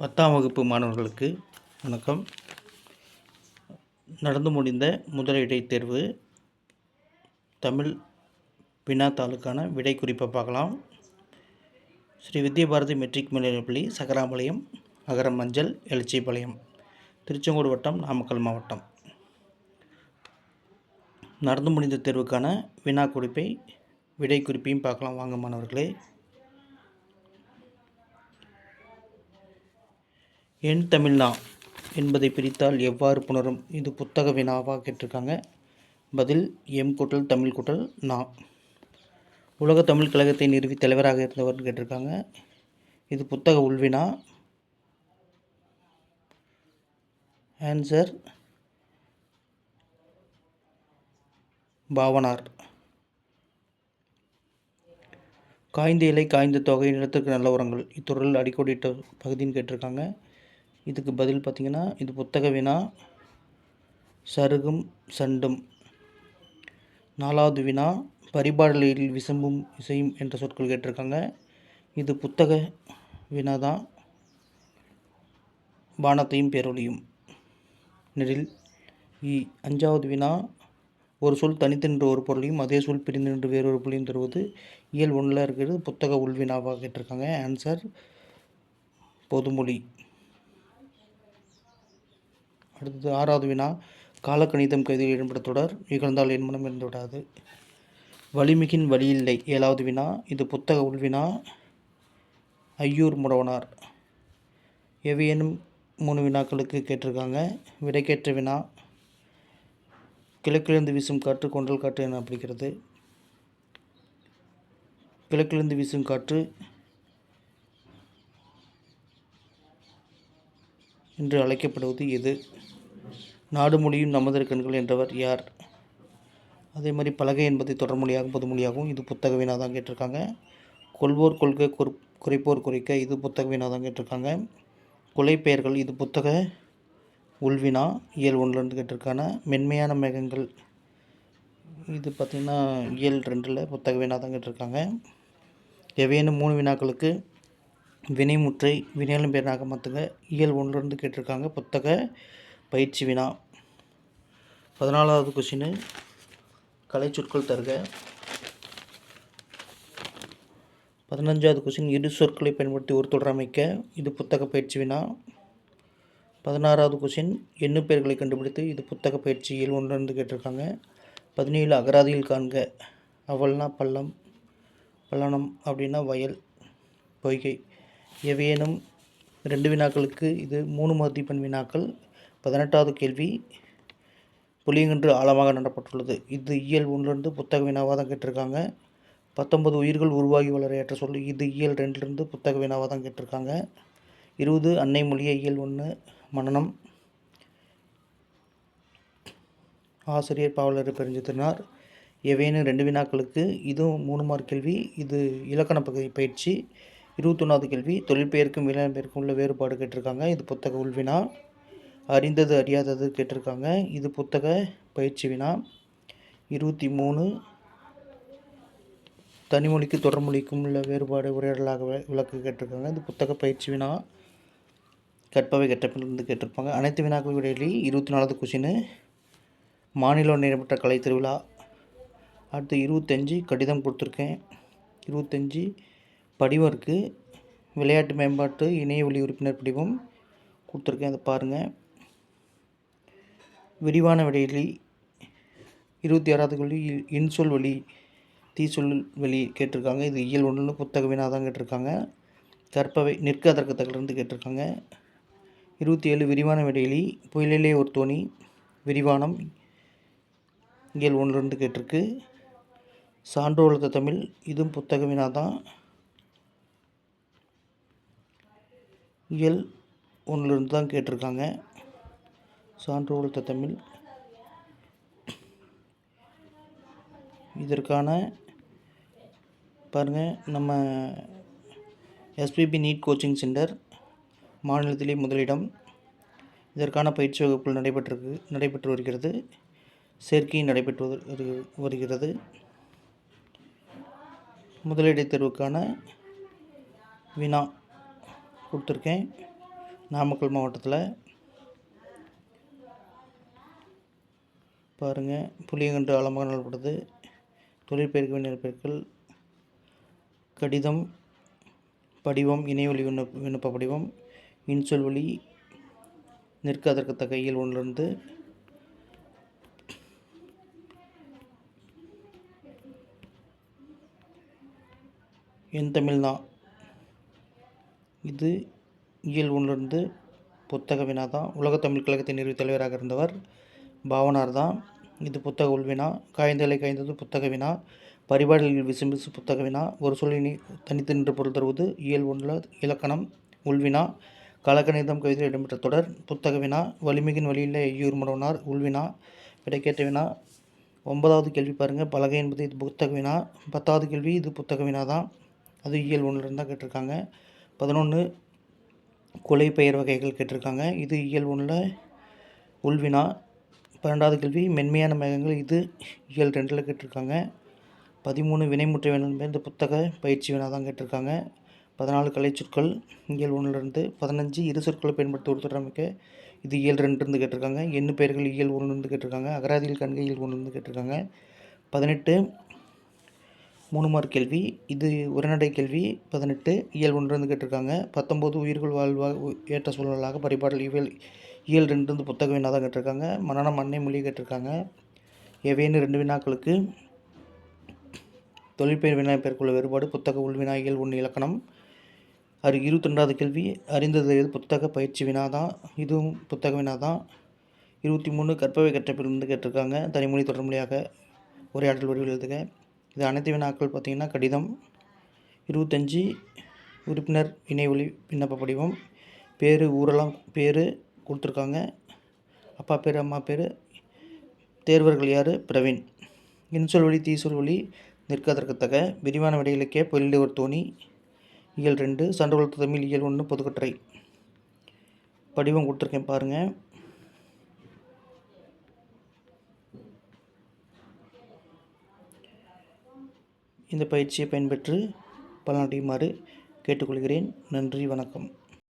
10ஆம் வகுப்பு மாணவர்களுக்கு வணக்கம். நடந்து முடிந்த முதல் இடைத்தேர்வு தமிழ் வினாத்தாளுக்கான விடை குறிப்பை பார்க்கலாம். ஸ்ரீ வித்யாபாரதி மெட்ரிக் மேல்நிலைப்பள்ளி, சக்கராம்பாளையம், அகரம் மஞ்சள், எலச்சிபாளையம், திருச்செங்கோடு வட்டம், நாமக்கல் மாவட்டம். நடந்து முடிந்த தேர்வுக்கான வினா குறிப்பை விடை குறிப்பையும் பார்க்கலாம். வாங்க மாணவர்களே. என் தமிழ்னா என்பதை பிரித்தால் எவ்வாறு புணரும்? இது புத்தக வினாவாக கேட்டிருக்காங்க. பதில் எம் கூட்டல் தமிழ் கூட்டல் நா. உலக தமிழ் கழகத்தை நிறுவி தலைவராக இருந்தவர்னு கேட்டிருக்காங்க. இது புத்தக உள்வினா. ஆன்சர் பாவனார். காய்ந்த இலை காய்ந்த தொகை நிலத்திற்கு நல்ல உரங்கள் இத்தொடரில் அடிக்கோடிட்ட பகுதின்னு கேட்டிருக்காங்க. இதுக்கு பதில் பார்த்திங்கன்னா இது புத்தக வினா. சருகும் சண்டும். 4வது வினா பரிபாடலில் விசம்பும் இசையும் என்ற சொற்கள் கேட்டிருக்காங்க. இது புத்தக வினா தான். பானத்தையும் பேரொழியும் நெறில் 5வது வினா ஒரு சொல் தனித்து நின்று ஒரு பொருளையும் அதே சொல் பிரிந்து நின்று வேறொரு பொருளையும் தருவது இயல் 1ல் இருக்கிறது. புத்தக உள்வினாவாக கேட்டிருக்காங்க. ஆன்சர் பொதுமொழி. அடுத்தது 6வது வினா காலக்கணிதம் கைதில் இடம்பெற்ற தொடர் நிகழ்ந்தால் என் மனம் இருந்து விடாது. வலிமிகின் வழியில்லை 7வது வினா. இது புத்தக உள்வினா. ஐயூர் முடவனார். எவையேனும் 3 வினாக்களுக்கு கேட்டிருக்காங்க. விடைக்கேற்ற வினா. கிழக்கிலிருந்து வீசும் காற்று கொண்டல் காற்று என அழைக்கிறது. கிழக்கிலிருந்து வீசும் காற்று என்று அழைக்கப்படுவது எது? நாடு மொழியும் நமதர் கண்கள் என்றவர் யார்? அதே மாதிரி பலகை என்பதை தொடர்மொழியாகவும் பொதுமொழியாகவும் இது புத்தக வினா தான் கேட்டிருக்காங்க. கொள்வோர் கொள்க குறைப்போர் குறைக்க இது புத்தக வினா தான் கேட்டிருக்காங்க. கொலைப்பெயர்கள் இது புத்தக உள்வினா. இயல் 1லேருந்து கேட்டிருக்காங்க. மென்மையான மேகங்கள் இது பார்த்திங்கன்னா இயல் 2ல் புத்தக வினா தான் கேட்டிருக்காங்க. எவையேனும் 3 வினாக்களுக்கு வினைமுற்றை வினையாளும் பேராக மாற்றுங்க இயல் 1லேருந்து கேட்டிருக்காங்க. புத்தக பயிற்சி வினா. 14வது கொஸ்டின் கலை சொற்கள் தருக. 15வது கொஸ்டின் இரு சொற்களை பயன்படுத்தி ஒரு தொடர் அமைக்க இது புத்தக பயிற்சி வினா. 16வது கொஸ்டின் எண்ணு பெயர்களை கண்டுபிடித்து இது புத்தக பயிற்சி இயல் 1லேருந்து கேட்டிருக்காங்க. 17 அகராதியில் காண்க. அவல்னா பள்ளம், பள்ளனம் அப்படின்னா வயல், பொய்கை. எவையேனும் 2 வினாக்களுக்கு இது 3 மதிப்பெண் வினாக்கள். 18வது கேள்வி புளியங்கன்று ஆழமாக நடப்பட்டுள்ளது. இது இயல் 1லேருந்து புத்தக வினாவாக தான் கேட்டிருக்காங்க. 19 உயிர்கள் உருவாகி வளர ஏற்ற சொல் இது இயல் 2லேருந்து புத்தக வினாவாக தான் கேட்டிருக்காங்க. 20 அன்னை மொழியை இயல் 1 மனனம். ஆசிரியர் பாவலர் பெருஞ்சித்திரனார். எவையேனும் 2 வினாக்களுக்கு இதுவும் 3 மார்க் கேள்வி. இது இலக்கண பயிற்சி. 21வது கேள்வி தொழிற்பெயருக்கும் வினைப்பெயருக்கும் உள்ள வேறுபாடு கேட்டிருக்காங்க. இது புத்தக உள்வினா. அறிந்தது அறியாதது கேட்டிருக்காங்க. இது புத்தக பயிற்சி வினா. 23 தனிமொழிக்கு தொடர்மொழிக்கும் உள்ள வேறுபாடு உரையாடலாக விளக்கு கேட்டிருக்காங்க. இது புத்தக பயிற்சி வினா. கற்பவை கற்றப்பிலிருந்து கேட்டிருப்பாங்க. அனைத்து வினாக்கள் விடையிலே 24வது கொஸ்டின் மாநிலம் நடைபெற்ற கலை திருவிழா. அடுத்து 25 கடிதம் கொடுத்துருக்கேன். 25 படிவம் இருக்குது. விளையாட்டு மேம்பாட்டு இணைய வழி உறுப்பினர் படிவம் கொடுத்துருக்கேன். அதை பாருங்கள். விரிவான விடையிலி 26வது கேள்வி இன்சொல் வழி தீசொல் வழி கேட்டிருக்காங்க. இது இயல் 1ல் புத்தக வினா தான் கேட்டிருக்காங்க. கற்பவை நிற்க அதற்கு தகலிருந்து கேட்டிருக்காங்க. 27 விரிவான விடையிலி புயலிலே ஒரு தோணி விரிவானம் இயல் 1லேருந்து கேட்டிருக்கு. சான்று வளர்த்த தமிழ் இதுவும் புத்தக வினா தான். இயல் 1லேருந்து தான் கேட்டிருக்காங்க. சான்று வளர்த்த தமிழ். இதற்கான பாருங்கள் நம்ம எஸ்பிபி நீட் கோச்சிங் சென்டர் மாநிலத்திலே முதலிடம். இதற்கான பயிற்சி வகுப்புகள் நடைபெற்று வருகிறது. சேர்க்கை நடைபெற்று வருகிறது. முதலிடை தேர்வுக்கான வினா கொடுத்துருக்கேன். நாமக்கல் மாவட்டத்தில் பாருங்கள். புளியங்கன்று ஆழமாக நடப்படுது. தொழிற்பெயர்க்கு விண்ணப்பெயர்கள் கடிதம், படிவம், இணையவழி விண்ணப்ப படிவம், இன்சொல் வழி, நிற்க அதற்கத்தக்க இயல் 1லிருந்து என் தமிழ் தான். இது இயல் 1லிருந்து புத்தக வினா தான். உலகத்தமிழ் கழகத்தின் நிறுவத் தலைவராக இருந்தவர் பாவனார் தான். இது புத்தக உள்வினா. காய்ந்தலை காய்ந்தது புத்தக வினா. பரிபாடலில் விசும்பிசு புத்தக வினா. ஒரு சொல்லினை தனித்து நின்று பொருள் தருவது இயல் 1 இலக்கணம் உள்வினா. கலக்கணிதம் கவிதையில் இடம்பெற்ற தொடர் புத்தக வினா. வலிமிகின் வழியில் ஐயூர் முடவனார் உள்வினா. விடைக்கேற்ற வினா. 9வது கேள்வி பாருங்கள். பலகை என்பது இது புத்தக வினா. 10வது கேள்வி இது புத்தக வினா தான். அது இயல் 1லிருந்து தான் கேட்டிருக்காங்க. 11 கொலை பெயர் வகைகள் கேட்டிருக்காங்க. இது இயல் 1 உள்வினா. 12வது கேள்வி மென்மையான மேகங்கள். இது இயல் 2 கேட்டிருக்காங்க. 13 வினைமுற்றை வேணும். இந்த புத்தக பயிற்சி வினா தான் கேட்டிருக்காங்க. 14 கலைச்சொற்கள் இயல் 1லிருந்து. 15 இரு சொற்களை பயன்படுத்தி ஒரு தொடர் அமைக்க. இது இயல் 2லிருந்து கேட்டிருக்காங்க. எண்ணு பெயர்கள் இயல் 1லிருந்து கேட்டிருக்காங்க. அகராதியில் காண்க இயல் 1லிருந்து கேட்டிருக்காங்க. 18 3 மார்க் கேள்வி. இது உரைநடை கேள்வி. 18 இயல் 1லிருந்து கேட்டிருக்காங்க. 19 உயிர்கள் வாழ்வாக ஏற்ற சூழலாக பரிபாடல் இயல் 2லிருந்து புத்தக வினா தான் கேட்டிருக்காங்க. மனனம் அன்னை மொழி கேட்டிருக்காங்க. எவைன்னு 2 வினாக்களுக்கு. தொழிற்பெயர் வினாப்பெயருக்குள்ள வேறுபாடு புத்தக உள்வினா இயல் 1 இலக்கணம். 22வது கேள்வி அறிந்தது எது புத்தக பயிற்சி வினா தான். இதுவும் புத்தக வினா தான். 23 கற்பவை கற்றப்பிலிருந்து கேட்டிருக்காங்க. தனிமொழி தொடர்மொழியாக உரையாடல் வடிவில் எழுதுக. இது அனைத்து வினாக்கள் பார்த்திங்கன்னா கடிதம். 25 உறுப்பினர் இணையவழி விண்ணப்ப படிவம். பேர் ஊரெல்லாம் பேர் கொடுத்துருக்காங்க. அப்பா பேர் அம்மா பேர். தேர்வர்கள் யார்? பிரவீன். இன்சொல் வழி தீசொல் வழி நிற்க அதற்கத்தக்க. விரிவான விடை இலக்கிய பொருளிலே ஒரு தோணி இயல் 2. சண்டு வளர்த்த தமிழ் இயல் 1 பொதுக்கட்டுரை. படிவம் கொடுத்துருக்கேன் பாருங்கள். இந்த பயிற்சியை பயன்பெற்று பலனடையுமாறு கேட்டுக்கொள்கிறேன். நன்றி, வணக்கம்.